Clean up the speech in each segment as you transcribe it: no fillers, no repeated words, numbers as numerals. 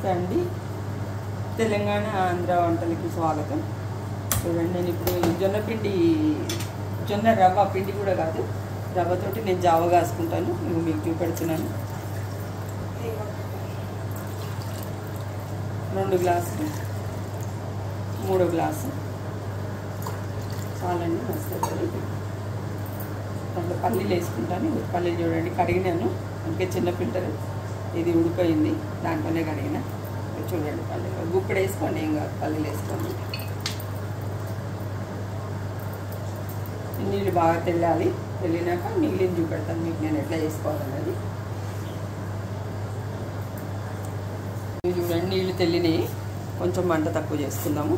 అండి తెలంగాణ ఆంధ్ర వంటలకి స్వాగతం. చూడండి, నేను ఇప్పుడు జొన్న రవ్వ పిండి కూడా కాదు, రవ్వతోటి నేను జావ కాసుకుంటాను. మీకు చూపెడుతున్నాను. 2 గ్లాసులు, 3 గ్లాసు చాలండి. మస్తు దాంట్లో పల్లీలు వేసుకుంటాను. పల్లీలు చూడండి కడిగినాను, అందుకే చిన్న ఫిల్టర్ ఇది ఉడిపోయింది, దాంట్లోనే కడిగిన. చూడండి పల్లీలు గుప్పుడు వేసుకోండి, ఏం కాదు, పల్లీలు వేసుకోండి. నీళ్ళు బాగా తెల్లినాక నీళ్ళని చూపెడతాను మీకు నేను ఎట్లా చేసుకోవాలన్నది. చూడండి, నీళ్ళు తెల్లినాయి, కొంచెం మంట తక్కువ చేసుకుందాము.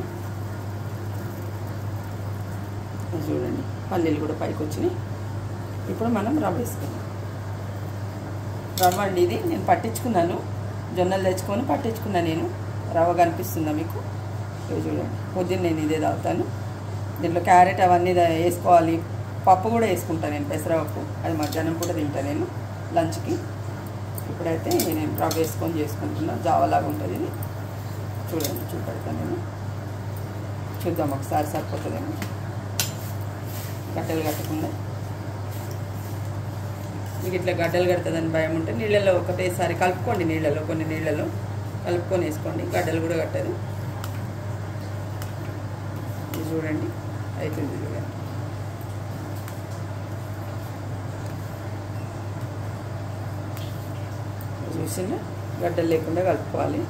చూడండి, పల్లీలు కూడా పైకి వచ్చినాయి. ఇప్పుడు మనం రవ్వ వేసుకుందాం. రవ్వ అండి ఇది నేను పట్టించుకున్నాను, జొన్నలు తెచ్చుకొని పట్టించుకున్నాను నేను. రవ్వ కనిపిస్తుందా మీకు? చూడండి, పొద్దున్న నేను ఇదే తాగుతాను. దీంట్లో క్యారెట్ అవన్నీ వేసుకోవాలి, పప్పు కూడా వేసుకుంటాను నేను, పెసరపప్పు. అది మధ్యాహ్నం కూడా తింటాను నేను లంచ్కి. ఇప్పుడైతే నేను రవ్వ వేసుకొని చేసుకుంటున్నాను, జావలాగా ఉంటుంది ఇది. చూడండి, చూపెడతాను నేను. చూద్దాం ఒకసారి సరిపోతుందేమో, గడ్డలు కట్టకుండా. మీకు ఇట్లా గడ్డలు కడుతుందని భయం ఉంటే నీళ్ళలో ఒకటేసారి కలుపుకోండి, కొన్ని నీళ్ళలో కలుపుకొని వేసుకోండి, గడ్డలు కూడా కట్టదు. ఇది చూడండి అవుతుంది, చూడండి. చూసిందా, గడ్డలు లేకుండా కలుపుకోవాలి.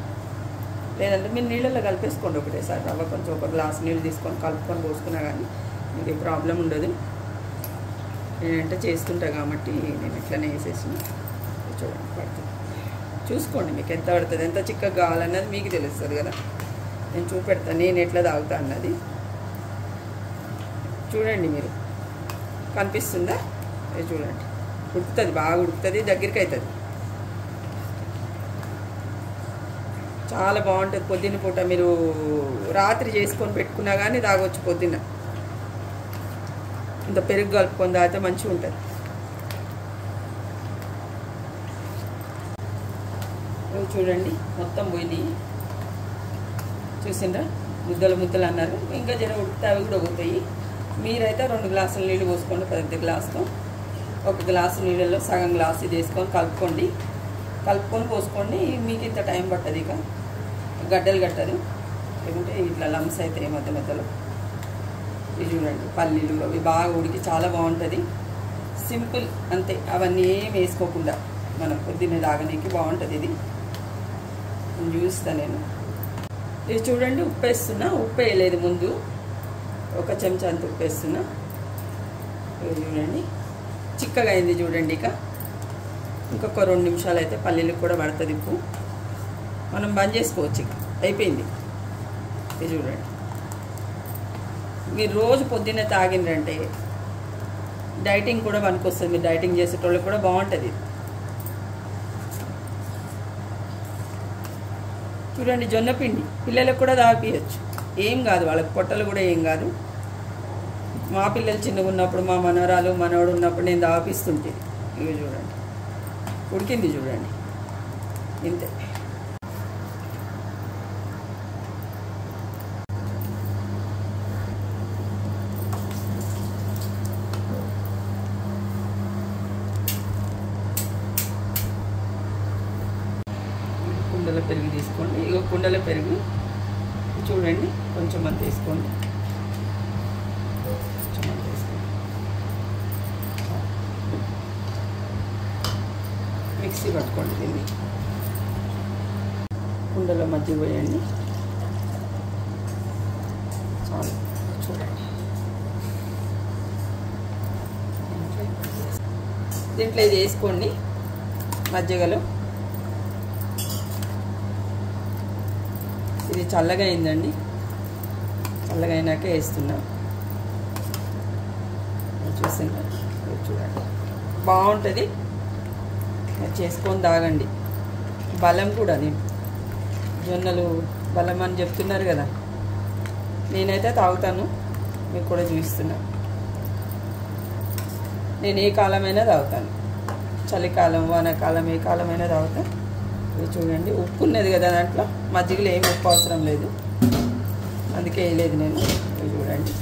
లేదంటే మీరు నీళ్ళలో కలిపేసుకోండి ఒకటేసారి. రవ్వ కొంచెం 1 గ్లాస్ నీళ్ళు తీసుకొని కలుపుకొని పోసుకున్నా కానీ మీకు ప్రాబ్లం ఉండదు. నేనంటే చేస్తుంటా కాబట్టి నేను ఇట్లనే వేసేసిన. చూడండి పడుతుంది, చూసుకోండి మీకు ఎంత పడుతుంది, ఎంత చిక్కగా కావాలన్నది మీకు తెలుస్తుంది కదా. నేను చూపెడతాను నేను ఎట్లా తాగుతా అన్నది. చూడండి, మీరు కనిపిస్తుందా? అది చూడండి, ఉడుకుతుంది, బాగా ఉడుకుతుంది, దగ్గరికి అవుతుంది. చాలా బాగుంటుంది. పొద్దున్న పూట మీరు రాత్రి చేసుకొని పెట్టుకున్నా కానీ తాగొచ్చు. పొద్దున్న ఇంత పెరుగు కలుపుకొని తాగితే మంచిగా ఉంటుంది. చూడండి, మొత్తం పోయినాయి. చూసిండ్రా, ముద్దలు అన్నారు. ఇంకా జర ఉడికితే అవి కూడా పోతాయి. మీరైతే 2 గ్లాసుల నీళ్ళు పోసుకోండి, పెద్ద గ్లాసుతో. 1 గ్లాసు నీళ్ళల్లో సగం గ్లాసు ఇది వేసుకొని కలుపుకొని పోసుకోండి. మీకు ఇంత టైం పట్టదు, ఇక గడ్డలు కట్టదు, లేకుంటే ఇట్లా లమ్స్ అయితే మధ్యలో. ఇది చూడండి, పల్లీలు అవి బాగా ఉడికి చాలా బాగుంటుంది. సింపుల్ అంతే, అవన్నీ ఏం వేసుకోకుండా మనం పొద్దున్నే తాగనీకి బాగుంటుంది. ఇది చూస్తాను నేను. ఇది చూడండి, ఉప్పు వేస్తున్నా. ఉప్పు వేయలేదు ముందు, 1 చెంచా అంత ఉప్పు వేస్తున్నా. ఇది చూడండి, చిక్కగా అయింది చూడండి. ఇంకొక 2 నిమిషాలు అయితే పల్లీలకు కూడా పడుతుంది ఉప్పు. మనం బంద్ చేసుకోవచ్చు, ఇక అయిపోయింది. ఇది చూడండి, మీరు రోజు పొద్దున్నే తాగిండ్రంటే డైటింగ్ కూడా పనికొస్తుంది. మీరు డైటింగ్ చేసేటోళ్ళకి కూడా బాగుంటుంది. చూడండి, జొన్న పిండి పిల్లలకు కూడా తాగిపించచ్చు, ఏం కాదు, వాళ్ళకి పొట్టలు కూడా ఏం కాదు. మా పిల్లలు చిన్నగా ఉన్నప్పుడు, మా మనవడు ఉన్నప్పుడు నేను తాగిపిస్తుంటే. ఇవి చూడండి, ఉడికింది చూడండి, ఇంతే. కుండల పెరుగు తీసుకోండి. ఇక కుండల పెరుగు చూడండి, కొంచెం అంత వేసుకోండి, మిక్సీ పట్టుకోండి. దీన్ని కుండలో మధ్య పోయండి, చాలు. చూడండి, దీంట్లో ఇది వేసుకోండి మజ్జిగలో. ఇది చల్లగా అయిందండి, చల్లగా అయినాకే వేస్తున్నా. చూసిందా, చూడండి, బాగుంటుంది. చేసుకొని తాగండి. బలం కూడా, నేను జొన్నలు బలం అని చెప్తున్నారు కదా, నేనైతే తాగుతాను, మీకు కూడా చూపిస్తున్నా. నేను ఏ కాలమైనా తాగుతాను, చలికాలం వానాకాలం ఏ కాలమైనా తాగుతాను. ఇది చూడండి, ఉప్పు ఉన్నది కదా దాంట్లో, మజ్జిగలో ఏం ఉప్పు అవసరం లేదు, అందుకే వేయలేదు నేను. ఇది చూడండి,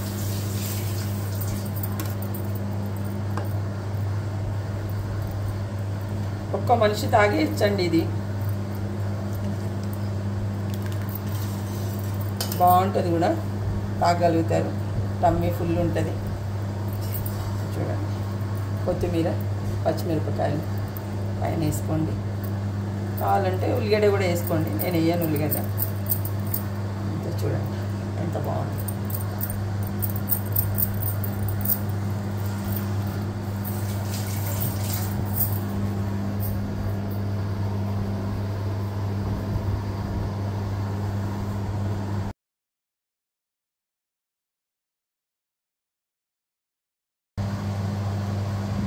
ఒక్క మనిషి తాగేయచ్చండి. ఇది బాగుంటుంది కూడా, తాగలుగుతారు, టమ్మీ ఫుల్ ఉంటుంది. చూడండి, కొత్తిమీర పచ్చిమిరపకాయలు పైన వేసుకోండి, కావాలంటే ఉల్లిగడ్డ కూడా వేసుకోండి, నేను వేయను ఉల్లిగడ్డ. అంతే, చూడండి ఎంత బాగుంది.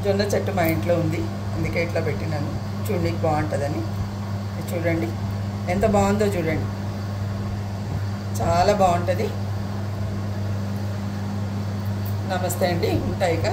జొన్న చెట్టు మా ఇంట్లో ఉంది, అందుకే ఇట్లా పెట్టినాను, చూడడానికి బాగుంటుందని. చూడండి ఎంత బాగుందో చూడండి, చాలా బాగుంటుంది. నమస్తే అండి, ఉంటాయి ఇక.